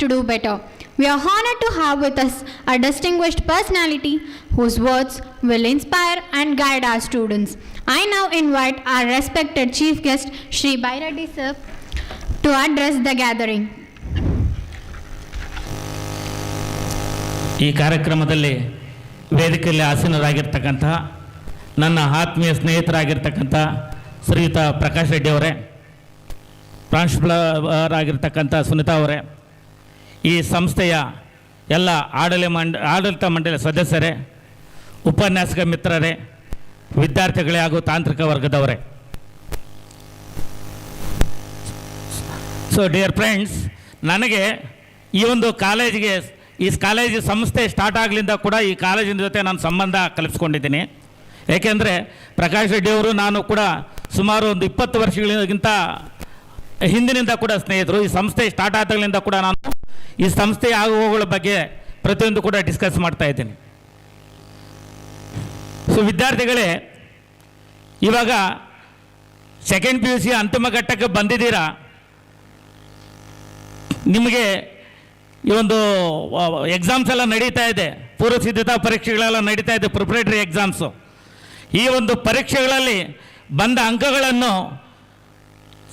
to do better. We are honored to have with us a distinguished personality whose words will inspire and guide our students. I now invite our respected chief guest, Shri Bhairati sir, to address the gathering. ಈ ಕಾರ್ಯಕ್ರಮದಲ್ಲಿ ವೇದಿಕೆಯಲ್ಲಿ ಆಸೀನರಾಗಿರ್ತಕ್ಕಂಥ ನನ್ನ ಆತ್ಮೀಯ ಸ್ನೇಹಿತರಾಗಿರ್ತಕ್ಕಂಥ ಶ್ರೀಯುತ ಪ್ರಕಾಶ್ ರೆಡ್ಡಿ ಅವರೇ, ಪ್ರಾಂಶುಪಾಲರಾಗಿರ್ತಕ್ಕಂಥ ಸುನಿತಾ ಅವರೇ, ಈ ಸಂಸ್ಥೆಯ ಎಲ್ಲ ಆಡಳಿತ ಮಂಡಳಿ ಸದಸ್ಯರೇ, ಉಪನ್ಯಾಸಕ ಮಿತ್ರರೇ, ವಿದ್ಯಾರ್ಥಿಗಳೇ ಹಾಗೂ ತಾಂತ್ರಿಕ ವರ್ಗದವರೇ. ಸೊ ಡಿಯರ್ ಫ್ರೆಂಡ್ಸ್, ನನಗೆ ಈ ಒಂದು ಈ ಕಾಲೇಜ್ ಸಂಸ್ಥೆ ಸ್ಟಾರ್ಟ್ ಆಗಲಿಂದ ಕೂಡ ಈ ಕಾಲೇಜಿನ ಜೊತೆ ನಾನು ಸಂಬಂಧ ಕಲ್ಪಿಸ್ಕೊಂಡಿದ್ದೀನಿ. ಏಕೆಂದರೆ ಪ್ರಕಾಶ್ ರೆಡ್ಡಿ ಅವರು ನಾನು ಕೂಡ ಸುಮಾರು ಒಂದು 20 ವರ್ಷಗಳಿಗಿಂತ ಹಿಂದಿನಿಂದ ಕೂಡ ಸ್ನೇಹಿತರು. ಈ ಸಂಸ್ಥೆ ಸ್ಟಾರ್ಟ್ ಆದಾಗಲಿಂದ ಕೂಡ ನಾನು ಈ ಸಂಸ್ಥೆಯ ಆಗುವವುಗಳ ಬಗ್ಗೆ ಪ್ರತಿಯೊಂದು ಕೂಡ ಡಿಸ್ಕಸ್ ಮಾಡ್ತಾ ಇದ್ದೀನಿ. ಸೊ ವಿದ್ಯಾರ್ಥಿಗಳೇ, ಇವಾಗ ಸೆಕೆಂಡ್ PUC ಅಂತಿಮ ಘಟ್ಟಕ್ಕೆ ಬಂದಿದ್ದೀರಾ. ನಿಮಗೆ ಈ ಒಂದು ಎಕ್ಸಾಮ್ಸ್ ಎಲ್ಲ ನಡೀತಾ ಇದೆ, ಪೂರ್ವ ಸಿದ್ಧತಾ ಪರೀಕ್ಷೆಗಳೆಲ್ಲ ನಡೀತಾ ಇದೆ, ಪ್ರಿಪ್ರೇಟರಿ ಎಕ್ಸಾಮ್ಸು. ಈ ಒಂದು ಪರೀಕ್ಷೆಗಳಲ್ಲಿ ಬಂದ ಅಂಕಗಳನ್ನು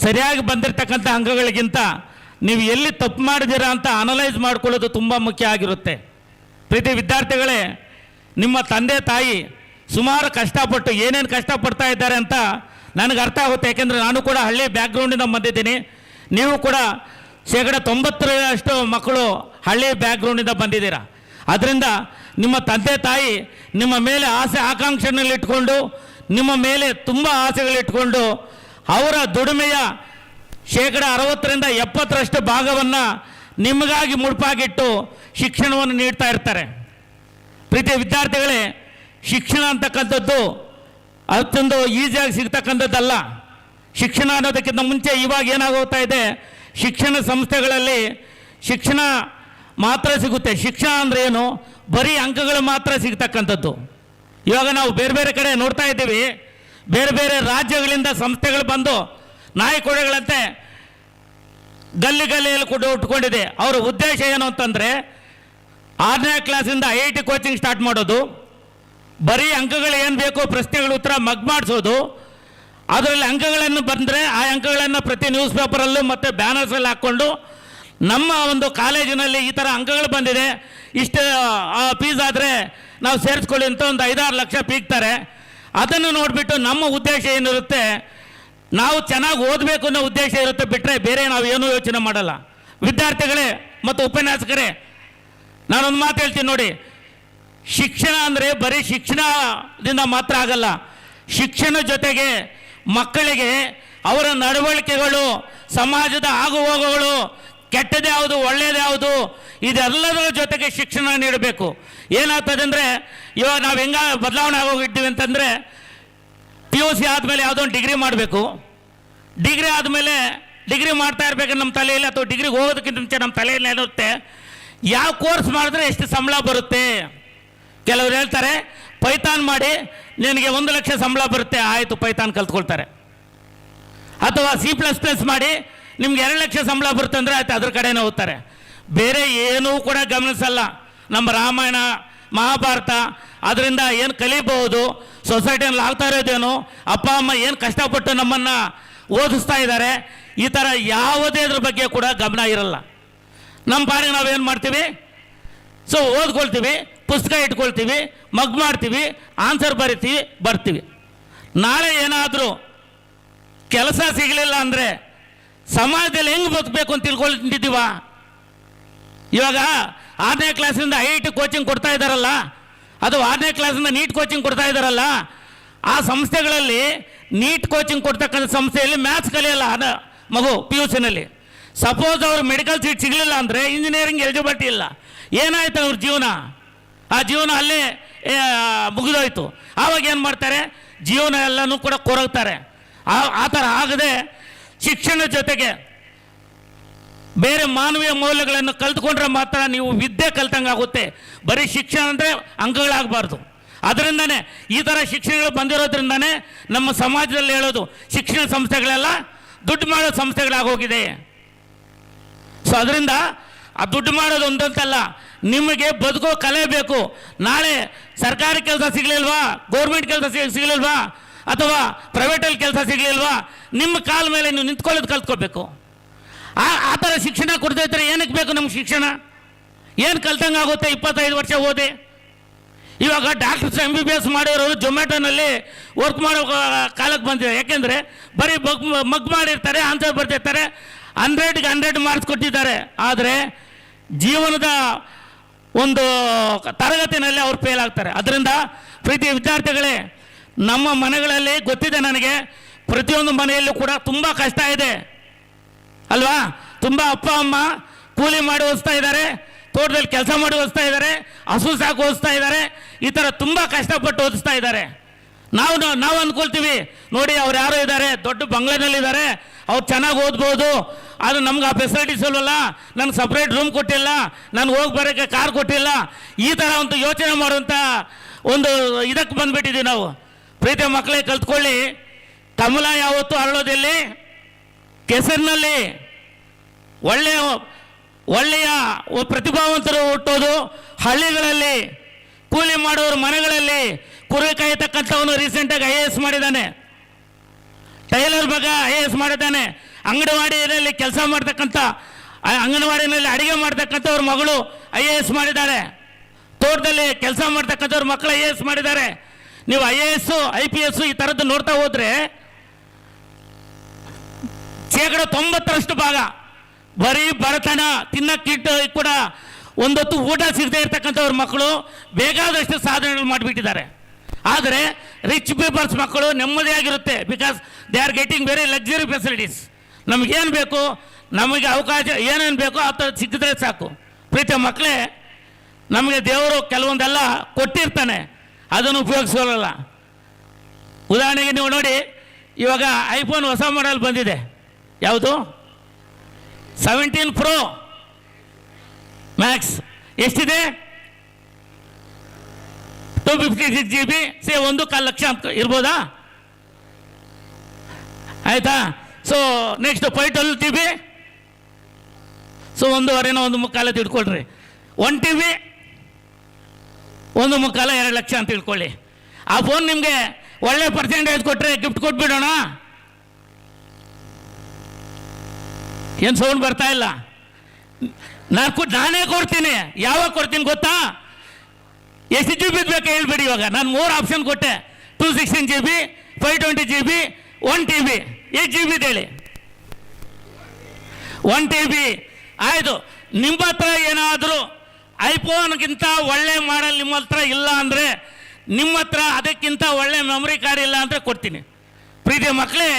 ಸರಿಯಾಗಿ ಬಂದಿರತಕ್ಕಂಥ ಅಂಕಗಳಿಗಿಂತ ನೀವು ಎಲ್ಲಿ ತಪ್ಪು ಮಾಡಿದ್ದೀರಾ ಅಂತ ಅನಲೈಸ್ ಮಾಡ್ಕೊಳ್ಳೋದು ತುಂಬ ಮುಖ್ಯ ಆಗಿರುತ್ತೆ. ಪ್ರೀತಿ ವಿದ್ಯಾರ್ಥಿಗಳೇ, ನಿಮ್ಮ ತಂದೆ ತಾಯಿ ಸುಮಾರು ಕಷ್ಟಪಟ್ಟು ಏನೇನು ಕಷ್ಟಪಡ್ತಾ ಇದ್ದಾರೆ ಅಂತ ನನಗೆ ಅರ್ಥ ಆಗುತ್ತೆ. ಯಾಕೆಂದರೆ ನಾನು ಕೂಡ ಹಳ್ಳಿ ಬ್ಯಾಕ್ಗ್ರೌಂಡಿಂದ ಬಂದಿದ್ದೀನಿ. ನೀವು ಕೂಡ 90% ಮಕ್ಕಳು ಹಳ್ಳಿ ಬ್ಯಾಕ್ಗ್ರೌಂಡಿಂದ ಬಂದಿದ್ದೀರಾ. ಅದರಿಂದ ನಿಮ್ಮ ತಂದೆ ತಾಯಿ ನಿಮ್ಮ ಮೇಲೆ ಆಸೆ ಆಕಾಂಕ್ಷೆನಲ್ಲಿಟ್ಕೊಂಡು, ನಿಮ್ಮ ಮೇಲೆ ತುಂಬ ಆಸೆಗಳಿಟ್ಕೊಂಡು, ಅವರ ದುಡಿಮೆಯ 60-70% ಭಾಗವನ್ನು ನಿಮಗಾಗಿ ಮುಡುಪಾಗಿಟ್ಟು ಶಿಕ್ಷಣವನ್ನು ನೀಡ್ತಾ ಇರ್ತಾರೆ. ಪ್ರೀತಿಯ ವಿದ್ಯಾರ್ಥಿಗಳೇ, ಶಿಕ್ಷಣ ಅಂತಕ್ಕಂಥದ್ದು ಅಷ್ಟೊಂದು ಈಸಿಯಾಗಿ ಸಿಗ್ತಕ್ಕಂಥದ್ದಲ್ಲ. ಶಿಕ್ಷಣ ಅನ್ನೋದಕ್ಕಿಂತ ಮುಂಚೆ ಇವಾಗ ಏನಾಗೋಗ್ತಾ ಇದೆ, ಶಿಕ್ಷಣ ಸಂಸ್ಥೆಗಳಲ್ಲಿ ಶಿಕ್ಷಣ ಮಾತ್ರ ಸಿಗುತ್ತೆ. ಶಿಕ್ಷಣ ಅಂದರೆ ಏನು, ಬರೀ ಅಂಕಗಳು ಮಾತ್ರ ಸಿಗ್ತಕ್ಕಂಥದ್ದು. ಇವಾಗ ನಾವು ಬೇರೆ ಬೇರೆ ಕಡೆ ನೋಡ್ತಾ ಇದ್ದೀವಿ, ಬೇರೆ ಬೇರೆ ರಾಜ್ಯಗಳಿಂದ ಸಂಸ್ಥೆಗಳು ಬಂದು ನಾಯಿಕೋಡೆಗಳಂತೆ ಗಲ್ಲಿಯಲ್ಲಿ ಕೂಡ ಉಟ್ಕೊಂಡಿದೆ. ಅವರ ಉದ್ದೇಶ ಏನು ಅಂತಂದರೆ 6ನೇ ಕ್ಲಾಸಿಂದ IIT ಕೋಚಿಂಗ್ ಸ್ಟಾರ್ಟ್ ಮಾಡೋದು, ಬರೀ ಅಂಕಗಳು ಏನು ಬೇಕು ಪ್ರಶ್ನೆಗಳ ಉತ್ತರ ಮಗ್ ಮಾಡಿಸೋದು. ಅದರಲ್ಲಿ ಅಂಕಗಳನ್ನು ಬಂದರೆ ಆ ಅಂಕಗಳನ್ನು ಪ್ರತಿ ನ್ಯೂಸ್ ಪೇಪರಲ್ಲೂ ಮತ್ತು ಬ್ಯಾನರ್ಸಲ್ಲಿ ಹಾಕ್ಕೊಂಡು ನಮ್ಮ ಒಂದು ಕಾಲೇಜಿನಲ್ಲಿ ಈ ಥರ ಅಂಕಗಳು ಬಂದಿದೆ, ಇಷ್ಟು ಫೀಸ್ ಆದರೆ ನಾವು ಸೇರಿಸ್ಕೊಳ್ಳಿ ಅಂತ ಒಂದು 5-6 ಲಕ್ಷ ಪೀಕ್ತಾರೆ. ಅದನ್ನು ನೋಡಿಬಿಟ್ಟು ನಮ್ಮ ಉದ್ದೇಶ ಏನಿರುತ್ತೆ, ನಾವು ಚೆನ್ನಾಗಿ ಓದಬೇಕು ಅನ್ನೋ ಉದ್ದೇಶ ಇರುತ್ತೆ, ಬಿಟ್ಟರೆ ಬೇರೆ ನಾವು ಏನೂ ಯೋಚನೆ ಮಾಡಲ್ಲ. ವಿದ್ಯಾರ್ಥಿಗಳೇ ಮತ್ತು ಉಪನ್ಯಾಸಕರೇ, ನಾನೊಂದು ಮಾತು ಹೇಳ್ತೀನಿ ನೋಡಿ, ಶಿಕ್ಷಣ ಅಂದರೆ ಬರೀ ಶಿಕ್ಷಣದಿಂದ ಮಾತ್ರ ಆಗಲ್ಲ. ಶಿಕ್ಷಣ ಜೊತೆಗೆ ಮಕ್ಕಳಿಗೆ ಅವರ ನಡವಳಿಕೆಗಳು, ಸಮಾಜದ ಆಗುಹೋಗುಗಳು, ಕೆಟ್ಟದ್ದು ಯಾವುದು ಒಳ್ಳೆಯದು ಯಾವುದು, ಇದೆಲ್ಲದರ ಜೊತೆಗೆ ಶಿಕ್ಷಣ ನೀಡಬೇಕು. ಏನಾಗ್ತದೆ ಅಂದರೆ, ಇವಾಗ ನಾವು ಹೆಂಗೆ ಬದಲಾವಣೆ ಆಗೋಗಿದ್ದೀವಿ ಅಂತಂದರೆ, PUC ಆದಮೇಲೆ ಯಾವುದೋ ಒಂದು ಡಿಗ್ರಿ ಮಾಡಬೇಕು, ಡಿಗ್ರಿ ಆದಮೇಲೆ ಡಿಗ್ರಿ ಮಾಡ್ತಾ ಇರಬೇಕು ನಮ್ಮ ತಲೆಯಲ್ಲಿ, ಅಥವಾ ಡಿಗ್ರಿಗೆ ಹೋಗೋದಕ್ಕಿಂತ ಮುಂಚೆ ನಮ್ಮ ತಲೆಯಲ್ಲಿ ಏನಿರುತ್ತೆ, ಯಾವ ಕೋರ್ಸ್ ಮಾಡಿದ್ರೆ ಎಷ್ಟು ಸಂಬಳ ಬರುತ್ತೆ. ಕೆಲವರು ಹೇಳ್ತಾರೆ ಪೈಥಾನ್ ಮಾಡಿ ನಿನಗೆ 1 ಲಕ್ಷ ಸಂಬಳ ಬರುತ್ತೆ, ಆಯಿತು ಪೈಥಾನ್ ಕಲ್ತ್ಕೊಳ್ತಾರೆ. ಅಥವಾ C++ ಮಾಡಿ ನಿಮ್ಗೆ 2 ಲಕ್ಷ ಸಂಬಳ ಬರುತ್ತೆ ಅಂದರೆ ಆಯ್ತು ಅದ್ರ ಕಡೆನೇ ಹೋಗ್ತಾರೆ. ಬೇರೆ ಏನೂ ಕೂಡ ಗಮನಿಸಲ್ಲ. ನಮ್ಮ ರಾಮಾಯಣ ಮಹಾಭಾರತ ಅದರಿಂದ ಏನು ಕಲಿಬಹುದು, ಸೊಸೈಟಿಯಲ್ಲಿ ಆಗ್ತಾ ಇರೋದೇನು, ಅಪ್ಪ ಅಮ್ಮ ಏನು ಕಷ್ಟಪಟ್ಟು ನಮ್ಮನ್ನು ಓದಿಸ್ತಾ ಇದ್ದಾರೆ, ಈ ಥರ ಯಾವುದೇ ಅದ್ರ ಬಗ್ಗೆ ಕೂಡ ಗಮನ ಇರಲ್ಲ. ನಮ್ಮ ಪಾಡಿಗೆ ನಾವೇನು ಮಾಡ್ತೀವಿ, ಸೊ ಓದ್ಕೊಳ್ತೀವಿ, ಪುಸ್ತಕ ಇಟ್ಕೊಳ್ತೀವಿ, ಮಗ್ ಮಾಡ್ತೀವಿ, ಆನ್ಸರ್ ಬರಿತೀವಿ, ಬರ್ತೀವಿ. ನಾಳೆ ಏನಾದರೂ ಕೆಲಸ ಸಿಗಲಿಲ್ಲ ಅಂದರೆ ಸಮಾಜದಲ್ಲಿ ಹೆಂಗೆ ಬದುಕಬೇಕು ಅಂತ ತಿಳ್ಕೊಂಡಿದ್ದೀವ. ಇವಾಗ 6ನೇ ಕ್ಲಾಸಿಂದ IIT ಕೋಚಿಂಗ್ ಕೊಡ್ತಾ ಇದ್ದಾರಲ್ಲ, ಅದು 6ನೇ ಕ್ಲಾಸಿಂದ ನೀಟ್ ಕೋಚಿಂಗ್ ಕೊಡ್ತಾ ಇದ್ದಾರಲ್ಲ, ಆ ಸಂಸ್ಥೆಗಳಲ್ಲಿ ನೀಟ್ ಕೋಚಿಂಗ್ ಕೊಡ್ತಕ್ಕಂಥ ಸಂಸ್ಥೆಯಲ್ಲಿ ಮ್ಯಾಥ್ಸ್ ಕಲಿಯಲ್ಲ ಮಗು PUCನಲ್ಲಿ. ಸಪೋಸ್ ಅವ್ರು ಮೆಡಿಕಲ್ ಸೀಟ್ ಸಿಗಲಿಲ್ಲ ಅಂದರೆ ಇಂಜಿನಿಯರಿಂಗ್ ಎಲಿಜಿಬಿಲಿಟಿ ಇಲ್ಲ, ಏನಾಯ್ತು ಅವ್ರ ಜೀವನ, ಆ ಜೀವನ ಅಲ್ಲೇ ಮುಗಿದೋಯ್ತು. ಆವಾಗ ಏನು ಮಾಡ್ತಾರೆ, ಜೀವನ ಎಲ್ಲನೂ ಕೂಡ ಕೊರಗ್ತಾರೆ. ಆ ಥರ ಆಗದೆ ಶಿಕ್ಷಣ ಜೊತೆಗೆ ಬೇರೆ ಮಾನವೀಯ ಮೌಲ್ಯಗಳನ್ನು ಕಲ್ತ್ಕೊಂಡ್ರೆ ಮಾತ್ರ ನೀವು ವಿದ್ಯೆ ಕಲ್ತಂಗೆ ಆಗುತ್ತೆ. ಬರೀ ಶಿಕ್ಷಣ ಅಂದರೆ ಅಂಕಗಳಾಗಬಾರ್ದು. ಅದರಿಂದನೇ ಈ ಥರ ಶಿಕ್ಷಣಗಳು ಬಂದಿರೋದ್ರಿಂದನೇ ನಮ್ಮ ಸಮಾಜದಲ್ಲಿ ಹೇಳೋದು ಶಿಕ್ಷಣ ಸಂಸ್ಥೆಗಳೆಲ್ಲ ದುಡ್ಡು ಮಾಡೋ ಸಂಸ್ಥೆಗಳಾಗೋಗಿದೆ. ಸೊ ಅದರಿಂದ ಆ ದುಡ್ಡು ಮಾಡೋದು ಒಂದಂತಲ್ಲ, ನಿಮಗೆ ಬದುಕೋ ಕಲೆ ಬೇಕು. ನಾಳೆ ಸರ್ಕಾರಿ ಕೆಲಸ ಸಿಗಲಿಲ್ವಾ, ಗೌರ್ಮೆಂಟ್ ಕೆಲಸ ಸಿಗಲಿಲ್ವಾ, ಅಥವಾ ಪ್ರೈವೇಟಲ್ಲಿ ಕೆಲಸ ಸಿಗಲಿಲ್ವಾ, ನಿಮ್ಮ ಕಾಲ ಮೇಲೆ ನೀವು ನಿಂತ್ಕೊಳ್ಳೋದು ಕಲ್ತ್ಕೋಬೇಕು. ಆ ಥರ ಶಿಕ್ಷಣ ಕೊಡ್ತಾ ಇದ್ರೆ ಏನಕ್ಕೆ ಬೇಕು ನಮ್ಗೆ ಶಿಕ್ಷಣ? ಏನು ಕಲ್ತಂಗೆ ಆಗುತ್ತೆ? 25 ವರ್ಷ ಓದಿ ಇವಾಗ ಡಾಕ್ಟರ್ಸ್ MBBS ಮಾಡಿರೋರು ಜೊಮ್ಯಾಟೋನಲ್ಲಿ ವರ್ಕ್ ಮಾಡೋ ಕಾಲಕ್ಕೆ ಬಂದಿದೆ. ಯಾಕೆಂದರೆ ಬರೀ ಮಗ್ ಮಾಡಿರ್ತಾರೆ, ಆನ್ಸರ್ ಬರ್ತಿರ್ತಾರೆ, 100ಗೆ 100 ಮಾರ್ಕ್ಸ್ ಕೊಟ್ಟಿದ್ದಾರೆ. ಆದರೆ ಜೀವನದ ಒಂದು ತರಗತಿನಲ್ಲಿ ಅವ್ರು ಫೇಲ್ ಆಗ್ತಾರೆ. ಅದರಿಂದ ಪ್ರೀತಿಯ ವಿದ್ಯಾರ್ಥಿಗಳೇ, ನಮ್ಮ ಮನೆಗಳಲ್ಲಿ ಗೊತ್ತಿದೆ ನನಗೆ, ಪ್ರತಿಯೊಂದು ಮನೆಯಲ್ಲೂ ಕೂಡ ತುಂಬ ಕಷ್ಟ ಇದೆ ಅಲ್ವಾ? ತುಂಬ ಅಪ್ಪ ಅಮ್ಮ ಕೂಲಿ ಮಾಡಿ ಓದಿಸ್ತಾ ಇದ್ದಾರೆ, ತೋಟದಲ್ಲಿ ಕೆಲಸ ಮಾಡಿ ಓದಿಸ್ತಾ ಇದ್ದಾರೆ, ಹಸು ಸಾಕು ಓದಿಸ್ತಾ ಇದ್ದಾರೆ, ಈ ಥರ ತುಂಬ ಕಷ್ಟಪಟ್ಟು ಓದಿಸ್ತಾ ಇದ್ದಾರೆ. ನಾವು ಅಂದ್ಕೊಳ್ತೀವಿ ನೋಡಿ, ಅವ್ರು ಯಾರೋ ಇದ್ದಾರೆ ದೊಡ್ಡ ಬಂಗ್ಲೆನಲ್ಲಿದ್ದಾರೆ, ಅವ್ರು ಚೆನ್ನಾಗಿ ಓದ್ಬೋದು, ಆದರೆ ನಮ್ಗೆ ಆ ಫೆಸಿಲಿಟೀಸ್ ಇಲ್ವಲ್ಲ, ನನಗೆ ಸಪ್ರೇಟ್ ರೂಮ್ ಕೊಟ್ಟಿಲ್ಲ, ನಾನು ಹೋಗಿ ಬರೋಕ್ಕೆ ಕಾರ್ ಕೊಟ್ಟಿಲ್ಲ, ಈ ಥರ ಒಂದು ಯೋಚನೆ ಮಾಡುವಂಥ ಒಂದು ಇದಕ್ಕೆ ಬಂದುಬಿಟ್ಟಿದ್ದೀವಿ ನಾವು. ಪ್ರೀತಿಯ ಮಕ್ಕಳೇ, ಕಲ್ತ್ಕೊಳ್ಳಿ, ಕಮಲ ಯಾವತ್ತೂ ಅರಳೋದಿಲ್ಲಿ ಕೆಸರಿನಲ್ಲಿ. ಒಳ್ಳೆಯ ಪ್ರತಿಭಾವಂತರು ಹುಟ್ಟೋದು ಹಳ್ಳಿಗಳಲ್ಲಿ, ಕೂಲಿ ಮಾಡೋರು ಮನೆಗಳಲ್ಲಿ. ಕುರಿ ಕಾಯ್ತಕ್ಕಂಥವನು ರೀಸೆಂಟಾಗಿ IAS ಮಾಡಿದ್ದಾನೆ, ಟೈಲರ್ ಮಗ IAS ಮಾಡಿದ್ದಾನೆ, ಅಂಗನವಾಡಿಯಲ್ಲಿ ಕೆಲಸ ಮಾಡ್ತಕ್ಕಂಥ ಅಂಗನವಾಡಿನಲ್ಲಿ ಅಡುಗೆ ಮಾಡ್ತಕ್ಕಂಥವ್ರ ಮಗಳು IAS ಮಾಡಿದ್ದಾರೆ, ತೋಟದಲ್ಲಿ ಕೆಲಸ ಮಾಡ್ತಕ್ಕಂಥವ್ರ ಮಕ್ಕಳು IAS ಮಾಡಿದ್ದಾರೆ. ನೀವು IAS IPS ಈ ಥರದ್ದು ನೋಡ್ತಾ ಹೋದರೆ 90% ಭಾಗ ಬರೀ ಬಡತನ, ತಿನ್ನಕ್ಕಿಟ್ಟು ಕೂಡ ಒಂದೊತ್ತು ಊಟ ಸಿಗದೆ ಇರ್ತಕ್ಕಂಥವ್ರ ಮಕ್ಕಳು ಬೇಕಾದಷ್ಟು ಸಾಧನೆಗಳು ಮಾಡಿಬಿಟ್ಟಿದ್ದಾರೆ. ಆದರೆ ರಿಚ್ ಪೀಪಲ್ಸ್ ಮಕ್ಕಳು ನೆಮ್ಮದಿಯಾಗಿರುತ್ತೆ, because they are getting very luxury facilities. ನಮಗೇನು ಬೇಕು, ನಮಗೆ ಅವಕಾಶ ಏನೇನು ಬೇಕೋ ಆ ಥರ ಸಿಕ್ಕಿದ್ರೆ ಸಾಕು. ಪ್ರೀತಿಯ ಮಕ್ಕಳೇ, ನಮಗೆ ದೇವರು ಕೆಲವೊಂದೆಲ್ಲ ಕೊಟ್ಟಿರ್ತಾನೆ, ಅದನ್ನು ಉಪಯೋಗಿಸೋಲ್ಲ. ಉದಾಹರಣೆಗೆ ನೀವು ನೋಡಿ, ಇವಾಗ iPhone ಹೊಸ ಮಾಡೆಲ್ ಬಂದಿದೆ, ಯಾವುದು 17 Pro Max. ಎಷ್ಟಿದೆ? 256 GB, 1.25 ಲಕ್ಷ ಅಂತ ಇರ್ಬೋದಾ? ಆಯ್ತಾ? So next 512 GB, so 1.25 ತಿಳ್ಕೊಳ್ರಿ. 1 TB 1.25 2 lakh ಅಂತ ತಿಳ್ಕೊಳ್ಳಿ. ಆ ಫೋನ್ ನಿಮಗೆ ಒಳ್ಳೆ ಪರ್ಸೆಂಟೇಜ್ ಕೊಟ್ಟರೆ ಗಿಫ್ಟ್ ಕೊಟ್ಬಿಡೋಣ. ಏನು ಸೌಂಡ್ ಬರ್ತಾ ಇಲ್ಲ? ನಾನೇ ಕೊಡ್ತೀನಿ. ಯಾವಾಗ ಕೊಡ್ತೀನಿ ಗೊತ್ತಾ? ಎಷ್ಟು GB ಬೇಕು ಹೇಳ್ಬೇಡಿ. ಇವಾಗ ನಾನು 3 ಆಪ್ಷನ್ ಕೊಟ್ಟೆ, 216 GB, 520 GB, 1 TB. 8 GB ಹೇಳಿ. 1 TB ಆಯಿತು. ನಿಮ್ಮ ಹತ್ರ ಏನಾದರೂ ಐಫೋನ್ಗಿಂತ ಒಳ್ಳೆ ಮಾಡಲ್ ನಿಮ್ಮ ಹತ್ರ ಇಲ್ಲ ಅಂದರೆ, ನಿಮ್ಮ ಹತ್ರ ಅದಕ್ಕಿಂತ ಒಳ್ಳೆ ಮೆಮೊರಿ ಕಾರ್ಡ್ ಇಲ್ಲ ಅಂದರೆ ಕೊಡ್ತೀನಿ. ಪ್ರೀತಿಯ ಮಕ್ಕಳೇ,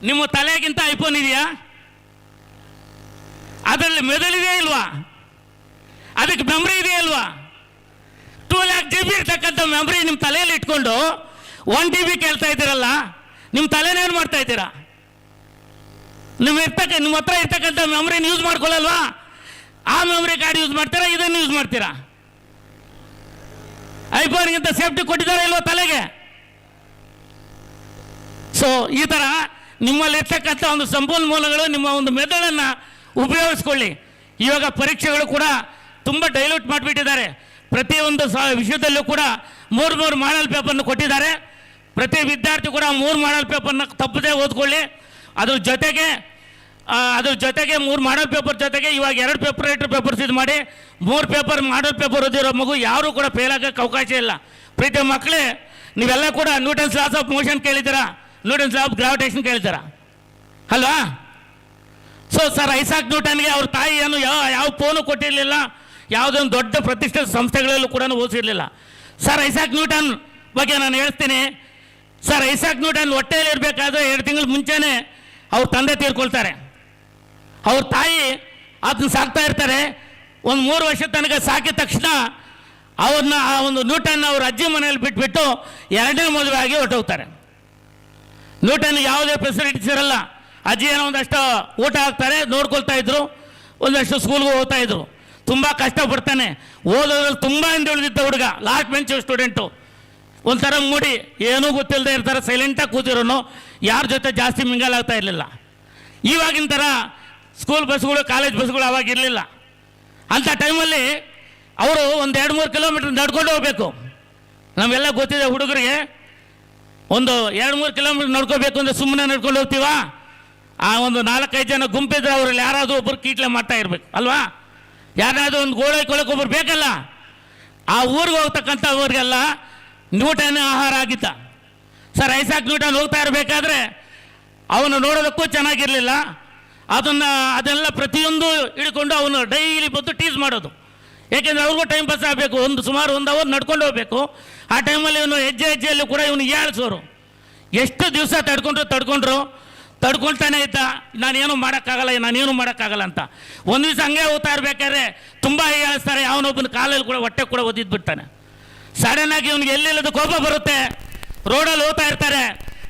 ನಿಮ್ಮ ತಲೆಗಿಂತ ಐಫೋನ್ ಇದೆಯಾ? ಅದರಲ್ಲಿ ಮೆದುಳಿದೆ ಇಲ್ವಾ? ಅದಕ್ಕೆ ಮೆಮ್ರಿ ಇದೆ ಇಲ್ವಾ? 2 lakh GB ಇರ್ತಕ್ಕಂಥ ಮೆಮ್ರಿ ನಿಮ್ಮ ತಲೆಯಲ್ಲಿ ಇಟ್ಕೊಂಡು 1 TB ಕೇಳ್ತಾ ಇದ್ದೀರಲ್ಲ, ನಿಮ್ಮ ತಲೆನೇನು ಮಾಡ್ತಾ ಇದ್ದೀರಾ? ನಿಮ್ಮ ಹತ್ರ ಇರ್ತಕ್ಕಂಥ ಮೆಮ್ರಿನ ಯೂಸ್ ಮಾಡ್ಕೊಳ್ಳಲ್ವಾ? ಆ ಮೆಮ್ರಿ ಕಾರ್ಡ್ ಯೂಸ್ ಮಾಡ್ತೀರಾ, ಇದನ್ನು ಯೂಸ್ ಮಾಡ್ತೀರಾ? ಐಫೋನ್ಗಿಂತ ಸೇಫ್ಟಿ ಕೊಟ್ಟಿದ್ದಾರೆ ಇಲ್ವಾ ತಲೆಗೆ? ಸೊ ಈ ಥರ ನಿಮ್ಮಲ್ಲಿ ಇರ್ತಕ್ಕಂಥ ಒಂದು ಸಂಪನ್ಮೂಲಗಳು, ನಿಮ್ಮ ಒಂದು ಮೆದುಳನ್ನು ಉಪಯೋಗಿಸ್ಕೊಳ್ಳಿ. ಇವಾಗ ಪರೀಕ್ಷೆಗಳು ಕೂಡ ತುಂಬ ಡೈಲ್ಯೂಟ್ ಮಾಡಿಬಿಟ್ಟಿದ್ದಾರೆ. ಪ್ರತಿಯೊಂದು ವಿಷಯದಲ್ಲೂ ಕೂಡ 3 ಮಾಡಲ್ ಪೇಪರ್ನ ಕೊಟ್ಟಿದ್ದಾರೆ. ಪ್ರತಿ ವಿದ್ಯಾರ್ಥಿ ಕೂಡ 3 ಮಾಡಲ್ ಪೇಪರ್ನ ತಪ್ಪದೇ ಓದ್ಕೊಳ್ಳಿ. ಅದ್ರ ಜೊತೆಗೆ 3 ಮಾಡಲ್ ಪೇಪರ್ ಜೊತೆಗೆ ಇವಾಗ 2 ಪೇಪರ್ ಪೇಪರ್ಸ್ ಇದು ಮಾಡಿ 3 ಪೇಪರ್ ಮಾಡಲ್ ಪೇಪರ್ ಓದಿರೋ ಮಗು ಯಾರೂ ಕೂಡ ಫೇಲ್ ಆಗೋಕ್ಕೆ ಅವಕಾಶ ಇಲ್ಲ. ಪ್ರೀತಿಯ ಮಕ್ಕಳೇ, ನೀವೆಲ್ಲ ಕೂಡ ನ್ಯೂಟನ್ಸ್ ಲಾಸ್ ಆಫ್ ಮೋಷನ್ ಕೇಳಿದ್ದೀರಾ, ನ್ಯೂಟನ್ಸ್ ಲಾ ಆಫ್ ಗ್ರಾವಿಟೇಷನ್ ಕೇಳಿದ್ದೀರಾ ಅಲ್ವಾ? ಸೊ ಸರ್ ಐಸಾಕ್ ನ್ಯೂಟನ್ಗೆ ಅವ್ರ ತಾಯಿ ಏನು ಯಾವ ಫೋನು ಕೊಟ್ಟಿರಲಿಲ್ಲ, ಯಾವುದೊಂದು ದೊಡ್ಡ ಪ್ರತಿಷ್ಠಿತ ಸಂಸ್ಥೆಗಳಲ್ಲೂ ಕೂಡ ಓದಿಸಿರಲಿಲ್ಲ. ಸರ್ ಐಸಾಕ್ ನ್ಯೂಟನ್ ಬಗ್ಗೆ ನಾನು ಹೇಳ್ತೀನಿ. ಸರ್ ಐಸಾಕ್ ನ್ಯೂಟನ್ ಹೊಟ್ಟೆಯಲ್ಲಿ ಇರಬೇಕಾದ್ರೆ 2 ತಿಂಗಳ ಮುಂಚೆನೇ ಅವ್ರ ತಂದೆ ತೀರ್ಕೊಳ್ತಾರೆ. ಅವ್ರ ತಾಯಿ ಅದನ್ನ ಸಾಕ್ತಾ ಇರ್ತಾರೆ. ಒಂದು 3 ವರ್ಷ ತನಕ ಸಾಕಿದ ತಕ್ಷಣ ಅವ್ರನ್ನ ಆ ಒಂದು ನ್ಯೂಟನ್ ಅವ್ರ ಅಜ್ಜಿ ಮನೆಯಲ್ಲಿ ಬಿಟ್ಬಿಟ್ಟು 2ನೇ ಮದುವೆ ಆಗಿ ಹೊರಟೋಗ್ತಾರೆ. ನ್ಯೂಟನ್ಗೆ ಯಾವುದೇ ಫೆಸಿಲಿಟೀಸ್ ಇರಲ್ಲ. ಅಜ್ಜಿ ಏನೋ ಒಂದಷ್ಟು ಊಟ ಹಾಕ್ತಾರೆ, ನೋಡ್ಕೊಳ್ತಾ ಇದ್ರು, ಒಂದಷ್ಟು ಸ್ಕೂಲ್ಗೆ ಹೋಗ್ತಾ ಇದ್ರು. ತುಂಬ ಕಷ್ಟಪಡ್ತಾನೆ. ಓದೋದ್ರಲ್ಲಿ ತುಂಬ ಹಿಂದುಳಿದಿದ್ದ ಹುಡುಗ, ಲಾಸ್ಟ್ ಬೆಂಚ್ ಸ್ಟೂಡೆಂಟು. ಒಂಥರ ಮೂಡಿ, ಏನೂ ಗೊತ್ತಿಲ್ಲದೆ ಇರ್ತಾರೆ, ಸೈಲೆಂಟಾಗಿ ಕೂತಿರೋನು, ಯಾರ ಜೊತೆ ಜಾಸ್ತಿ ಮಿಂಗಲ್ ಆಗ್ತಾ ಇರಲಿಲ್ಲ. ಇವಾಗಿನ ಥರ ಸ್ಕೂಲ್ ಬಸ್ಗಳು, ಕಾಲೇಜ್ ಬಸ್ಗಳು ಅವಾಗ ಇರಲಿಲ್ಲ. ಅಂಥ ಟೈಮಲ್ಲಿ ಅವರು ಒಂದು 2-3 ಕಿಲೋಮೀಟ್ರ್ ನಡ್ಕೊಂಡು ಹೋಗಬೇಕು. ನಮಗೆಲ್ಲ ಗೊತ್ತಿದೆ ಹುಡುಗರಿಗೆ, ಒಂದು 2-3 ಕಿಲೋಮೀಟ್ರ್ ನಡ್ಕೋಬೇಕು ಅಂದರೆ ಸುಮ್ಮನೆ ನಡ್ಕೊಂಡು ಹೋಗ್ತೀವ? ಆ ಒಂದು 4-5 ಜನ ಗುಂಪಿದ್ರೆ ಅವರಲ್ಲಿ ಯಾರಾದರೂ ಒಬ್ಬರು ಕೀಟ್ಲೆ ಮಾಡ್ತಾ ಇರಬೇಕು ಅಲ್ವಾ? ಯಾರಾದರೂ ಒಂದು ಗೋಳೆ ಕೊಳಕೊಬ್ಬರು ಬೇಕಲ್ಲ. ಆ ಊರಿಗೆ ಹೋಗ್ತಕ್ಕಂಥವ್ರಿಗೆಲ್ಲ ನ್ಯೂಟನ್ ಆಹಾರ ಆಗಿದ್ದ. ಸರ್ ಐಸಾಕ್ ನ್ಯೂಟನ್ ಹೋಗ್ತಾ ಇರಬೇಕಾದ್ರೆ ಅವನು ನೋಡೋದಕ್ಕೂ ಚೆನ್ನಾಗಿರಲಿಲ್ಲ. ಅದೆಲ್ಲ ಪ್ರತಿಯೊಂದು ಹಿಡ್ಕೊಂಡು ಅವನು ಡೈಲಿ ಬಂದು ಟೀಸ್ ಮಾಡೋದು. ಏಕೆಂದರೆ ಅವ್ರಿಗೂ ಟೈಮ್ ಪಾಸ್ ಆಗಬೇಕು. ಸುಮಾರು 1 ಅವರ್ ನಡ್ಕೊಂಡು ಹೋಗಬೇಕು. ಆ ಟೈಮಲ್ಲಿ ಇವನು ಹೆಜ್ಜೆಯಲ್ಲೂ ಕೂಡ ಇವನು ಹೀಯಾಳಿಸೋರು. ಎಷ್ಟು ದಿವಸ ತಡ್ಕೊಳ್ತಾನೆ ಇದ್ದ. ನಾನೇನು ಮಾಡೋಕ್ಕಾಗಲ್ಲ ಅಂತ. ಒಂದು ದಿವಸ ಹಂಗೆ ಹೋಗ್ತಾ ಇರ್ಬೇಕಾದ್ರೆ ತುಂಬ ಹೀಯಾಳಿಸ್ತಾರೆ. ಅವನೊಬ್ಬನ ಕಾಲಲ್ಲಿ ಕೂಡ ಹೊಟ್ಟೆ ಕೂಡ ಒದಿದ್ದು ಬಿಡ್ತಾನೆ. ಸಡನ್ನಾಗಿ ಇವನಿಗೆ ಎಲ್ಲಿಲ್ಲದ ಕೋಪ ಬರುತ್ತೆ. ರೋಡಲ್ಲಿ ಹೋಗ್ತಾ ಇರ್ತಾರೆ,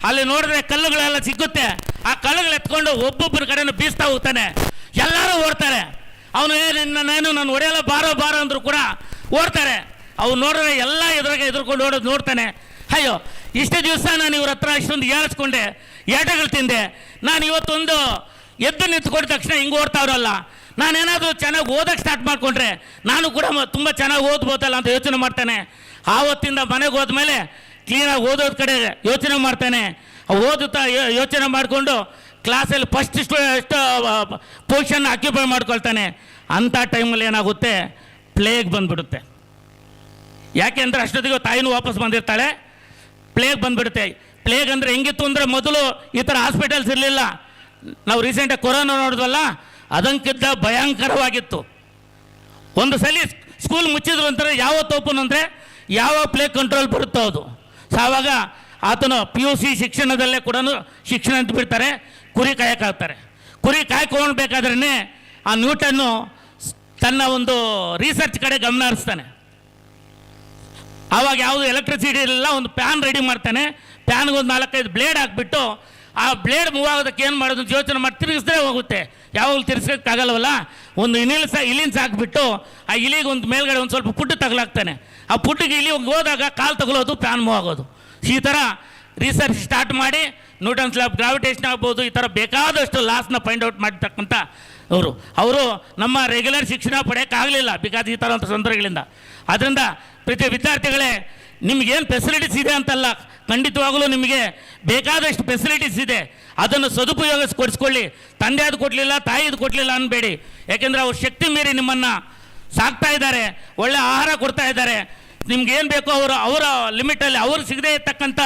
ಅಲ್ಲಿ ನೋಡಿದ್ರೆ ಕಲ್ಲುಗಳೆಲ್ಲ ಸಿಗುತ್ತೆ. ಆ ಕಲ್ಲುಗಳು ಎತ್ಕೊಂಡು ಒಬ್ಬೊಬ್ಬರ ಕಡೆನೂ ಬೀಸ್ತಾ ಹೋಗ್ತಾನೆ. ಎಲ್ಲರೂ ಓಡ್ತಾರೆ. ಅವನು ನಾನು ಹೊಡೆಯಲ್ಲ ಬಾರೋ ಅಂದರೂ ಕೂಡ ಓಡ್ತಾರೆ. ಅವ್ನು ನೋಡಿದ್ರೆ ಎಲ್ಲ ಎದುರ್ಕೊಂಡು ಓಡೋದು ನೋಡ್ತಾನೆ. ಅಯ್ಯೋ, ಇಷ್ಟು ದಿವಸ ನಾನು ಇವ್ರ ಹತ್ರ ಇಷ್ಟೊಂದು ಏಳಿಸ್ಕೊಂಡೆ, ಏಟಗಳು ತಿಂದೆ. ನಾನು ಇವತ್ತೊಂದು ಎದ್ದು ನಿಂತ್ಕೊಂಡ ತಕ್ಷಣ ಹಿಂಗೆ ಓಡ್ತಾವ್ರಲ್ಲ, ನಾನೇನಾದರೂ ಚೆನ್ನಾಗಿ ಓದೋಕ್ಕೆ ಸ್ಟಾರ್ಟ್ ಮಾಡಿಕೊಂಡ್ರೆ ನಾನು ಕೂಡ ತುಂಬ ಚೆನ್ನಾಗಿ ಓದ್ಬೋದಲ್ಲ ಅಂತ ಯೋಚನೆ ಮಾಡ್ತಾನೆ. ಆವತ್ತಿಂದ ಮನೆಗೆ ಹೋದ್ಮೇಲೆ ಕ್ಲೀನಾಗಿ ಓದೋದ ಕಡೆ ಯೋಚನೆ ಮಾಡ್ತಾನೆ. ಓದುತ್ತಾ ಯೋಚನೆ ಮಾಡಿಕೊಂಡು ಕ್ಲಾಸಲ್ಲಿ ಫಸ್ಟ್ ಪೊಸಿಷನ್ ಆಕ್ಯುಪೈ ಮಾಡ್ಕೊಳ್ತಾನೆ. ಅಂಥ ಟೈಮಲ್ಲಿ ಏನಾಗುತ್ತೆ, ಪ್ಲೇಗ್ ಬಂದುಬಿಡುತ್ತೆ. ಯಾಕೆಂದರೆ ಅಷ್ಟೊತ್ತಿಗೆ ತಾಯಿನೂ ವಾಪಸ್ ಬಂದಿರ್ತಾಳೆ. ಪ್ಲೇಗ್ ಬಂದುಬಿಡುತ್ತೆ. ಪ್ಲೇಗ್ ಅಂದರೆ ಹೆಂಗಿತ್ತು ಅಂದರೆ, ಮೊದಲು ಈ ಥರ ಹಾಸ್ಪಿಟಲ್ಸ್ ಇರಲಿಲ್ಲ. ನಾವು ರೀಸೆಂಟಾಗಿ ಕೊರೋನಾ ನೋಡಿದ್ವಲ್ಲ, ಅದಕ್ಕಿಂತ ಭಯಂಕರವಾಗಿತ್ತು. ಒಂದು ಸಲ ಸ್ಕೂಲ್ ಮುಚ್ಚಿದ್ರು ಅಂತಾರೆ, ಯಾವತ್ತು ಓಪನ್ ಅಂದರೆ ಯಾವ ಪ್ಲೇಗ್ ಕಂಟ್ರೋಲ್ ಬರುತ್ತೋ ಅದು. ಸೊ ಆವಾಗ ಆತನು PUC ಶಿಕ್ಷಣದಲ್ಲೇ ಕೂಡ ಶಿಕ್ಷಣ ಅಂತ ಬಿಡ್ತಾರೆ. ಕುರಿ ಕಾಯಕ್ಕಾಗ್ತಾರೆ. ಕುರಿ ಕಾಯ್ಕೊಳ್ಬೇಕಾದ್ರೇ ಆ ನ್ಯೂಟನ್ನು ತನ್ನ ಒಂದು ರಿಸರ್ಚ್ ಕಡೆ ಗಮನ ಹರಿಸ್ತಾನೆ. ಆವಾಗ ಯಾವುದು ಎಲೆಕ್ಟ್ರಿಸಿಟಿ ಇರಲಿಲ್ಲ. ಒಂದು ಪ್ಯಾನ್ ರೆಡಿ ಮಾಡ್ತಾನೆ. ಪ್ಯಾನ್ಗೆ ಒಂದು 4-5 ಬ್ಲೇಡ್ ಹಾಕ್ಬಿಟ್ಟು ಆ ಬ್ಲೇಡ್ ಮೂವ್ ಆಗೋದಕ್ಕೆ ಏನು ಮಾಡೋದು ಅಂತ ಯೋಚನೆ ಮಾಡಿ ತಿರುಗಿಸಿದ್ರೆ ಹೋಗುತ್ತೆ. ಯಾವಾಗಲೂ ತಿರ್ಸ್ಕೋಕ್ಕಾಗಲ್ವಲ್ಲ, ಒಂದು ಇಲಿನ ಹಾಕ್ಬಿಟ್ಟು ಆ ಇಲಿಗೆ ಒಂದು ಮೇಲ್ಗಡೆ ಒಂದು ಸ್ವಲ್ಪ ಪುಟ್ಟು ತಗಲಾಗ್ತಾನೆ. ಆ ಪುಟ್ಟಿಗೆ ಇಲಿ ಹೋದಾಗ ಕಾಲು ತಗೊಳ್ಳೋದು, ಪ್ಯಾನ್ ಮೂವ್ ಆಗೋದು. ಈ ಥರ ರಿಸರ್ಚ್ ಸ್ಟಾರ್ಟ್ ಮಾಡಿ ನ್ಯೂಟನ್ಸ್ ಲಾ ಆಫ್ ಗ್ರಾವಿಟೇಷನ್ ಆಗ್ಬೋದು, ಈ ಥರ ಬೇಕಾದಷ್ಟು ಲಾಸ್ನ ಫೈಂಡ್ ಔಟ್ ಮಾಡಿರ್ತಕ್ಕಂಥ ಅವರು ನಮ್ಮ ರೆಗ್ಯುಲರ್ ಶಿಕ್ಷಣ ಪಡೆಯೋಕ್ಕಾಗಲಿಲ್ಲ ಬಿಕಾಸ್ ಈ ಥರ ತೊಂದರೆಗಳಿಂದ. ಆದ್ದರಿಂದ ಪ್ರತಿ ವಿದ್ಯಾರ್ಥಿಗಳೇ, ನಿಮಗೇನು ಫೆಸಿಲಿಟೀಸ್ ಇದೆ ಅಂತಲ್ಲ, ಖಂಡಿತವಾಗಲೂ ನಿಮಗೆ ಬೇಕಾದಷ್ಟು ಫೆಸಿಲಿಟೀಸ್ ಇದೆ. ಅದನ್ನು ಸದುಪಯೋಗಿಸ್ಕೊಡಿಸ್ಕೊಳ್ಳಿ. ತಂದೆಯದು ಕೊಡಲಿಲ್ಲ, ತಾಯಿದು ಕೊಡಲಿಲ್ಲ ಅನ್ನಬೇಡಿ. ಯಾಕೆಂದರೆ ಅವ್ರ ಶಕ್ತಿ ಮೀರಿ ನಿಮ್ಮನ್ನು ಸಾಕ್ತಾ ಇದ್ದಾರೆ, ಒಳ್ಳೆ ಆಹಾರ ಕೊಡ್ತಾ ಇದ್ದಾರೆ. ನಿಮ್ಗೇನು ಬೇಕೋ ಅವರ ಲಿಮಿಟಲ್ಲಿ ಅವ್ರಿಗೆ ಸಿಗದೇ ಇರ್ತಕ್ಕಂಥ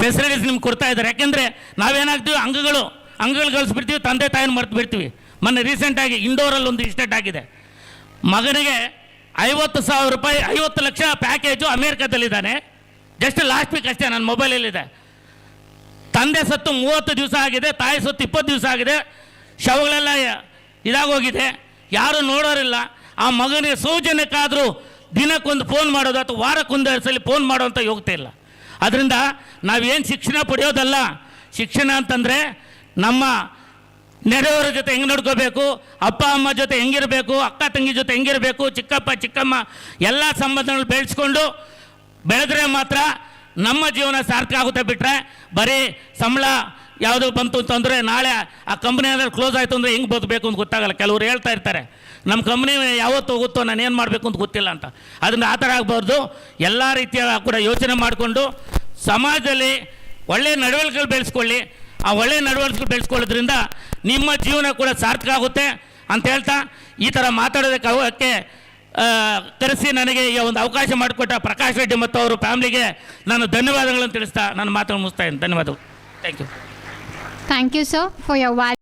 ಫೆಸಿಲಿಟೀಸ್ ನಿಮ್ಗೆ ಕೊಡ್ತಾ ಇದ್ದಾರೆ. ಯಾಕೆಂದರೆ ನಾವೇನಾಗ್ತೀವಿ, ಅಂಗಗಳು ಕಳಿಸ್ಬಿಡ್ತೀವಿ, ತಂದೆ ತಾಯಿನ ಮರ್ತು ಬಿಡ್ತೀವಿ. ಮೊನ್ನೆ ರೀಸೆಂಟಾಗಿ ಇಂಡೋರಲ್ಲಿ ಒಂದು ಇನ್ಸಿಡೆಂಟ್ ಆಗಿದೆ. ಮಗನಿಗೆ 50,000 ರೂಪಾಯಿ 50 ಲಕ್ಷ ಪ್ಯಾಕೇಜು ಅಮೇರಿಕಾದಲ್ಲಿದ್ದಾನೆ. ಜಸ್ಟ್ ಲಾಸ್ಟ್ ವೀಕ್ ಅಷ್ಟೇ ನನ್ನ ಮೊಬೈಲಲ್ಲಿದೆ. ತಂದೆ ಸತ್ತು 30 ದಿವಸ ಆಗಿದೆ, ತಾಯಿ ಸತ್ತು 20 ದಿವಸ ಆಗಿದೆ. ಶವಗಳೆಲ್ಲ ಇದಾಗೋಗಿದೆ, ಯಾರೂ ನೋಡೋರಿಲ್ಲ. ಆ ಮಗನಿಗೆ ಸೌಜನ್ಯಕ್ಕಾದರೂ ದಿನಕ್ಕೊಂದು ಫೋನ್ ಮಾಡೋದು ಅಥವಾ ವಾರಕ್ಕೊಂದು 2 ಸಲ ಫೋನ್ ಮಾಡೋಂಥ ಯೋಗ್ಯತೆ ಇಲ್ಲ. ಅದರಿಂದ ನಾವೇನು ಶಿಕ್ಷಣ ಪಡೆಯೋದಲ್ಲ. ಶಿಕ್ಷಣ ಅಂತಂದರೆ ನಮ್ಮ ನೆರೆಯವರ ಜೊತೆ ಹೆಂಗೆ ನಡ್ಕೋಬೇಕು, ಅಪ್ಪ ಅಮ್ಮ ಜೊತೆ ಹೆಂಗಿರಬೇಕು, ಅಕ್ಕ ತಂಗಿ ಜೊತೆ ಹೆಂಗಿರಬೇಕು, ಚಿಕ್ಕಪ್ಪ ಚಿಕ್ಕಮ್ಮ ಎಲ್ಲ ಸಂಬಂಧಗಳು ಬೆಳೆದ್ರೆ ಮಾತ್ರ ನಮ್ಮ ಜೀವನ ಸಾರ್ಥಕ ಆಗುತ್ತೆ. ಬಿಟ್ಟರೆ ಬರೀ ಸಂಬಳ ಯಾವುದೋ ಬಂತು ಅಂತಂದರೆ ನಾಳೆ ಆ ಕಂಪ್ನಿ ಏನಾದ್ರು ಕ್ಲೋಸ್ ಆಯಿತು ಅಂದರೆ ಹೆಂಗೆ ಬದುಕಬೇಕು ಅಂತ ಗೊತ್ತಾಗಲ್ಲ. ಕೆಲವರು ಹೇಳ್ತಾ ಇರ್ತಾರೆ, ನಮ್ಮ ಕಂಪ್ನಿ ಯಾವತ್ತು ಹೋಗುತ್ತೋ ನಾನು ಏನು ಮಾಡಬೇಕು ಅಂತ ಗೊತ್ತಿಲ್ಲ ಅಂತ. ಅದರಿಂದ ಆ ಥರ ಆಗಬಾರ್ದು. ಎಲ್ಲ ರೀತಿಯ ಕೂಡ ಯೋಚನೆ ಮಾಡಿಕೊಂಡು ಸಮಾಜದಲ್ಲಿ ಒಳ್ಳೆಯ ನಡವಳಿಕೆಗಳು ಬೆಳೆಸ್ಕೊಳ್ಳಿ. ಆ ಒಳ್ಳೆಯ ನಡವಳಿಕೆಗಳು ಬೆಳೆಸ್ಕೊಳ್ಳೋದ್ರಿಂದ ನಿಮ್ಮ ಜೀವನ ಕೂಡ ಸಾರ್ಥಕ ಆಗುತ್ತೆ ಅಂತ ಹೇಳ್ತಾ, ಈ ಥರ ಮಾತಾಡೋದಕ್ಕೆ ಕರೆಸಿ ನನಗೆ ಈ ಒಂದು ಅವಕಾಶ ಮಾಡಿಕೊಟ್ಟ ಪ್ರಕಾಶ್ ರೆಡ್ಡಿ ಮತ್ತು ಅವರು ಫ್ಯಾಮಿಲಿಗೆ ನಾನು ಧನ್ಯವಾದಗಳನ್ನು ತಿಳಿಸ್ತಾ ನನ್ನ ಮಾತನ್ನು ಮುಗಿಸ್ತಾ ಇದ್ದೀನಿ. ಧನ್ಯವಾದಗಳು. Thank you. Thank you, sir, for your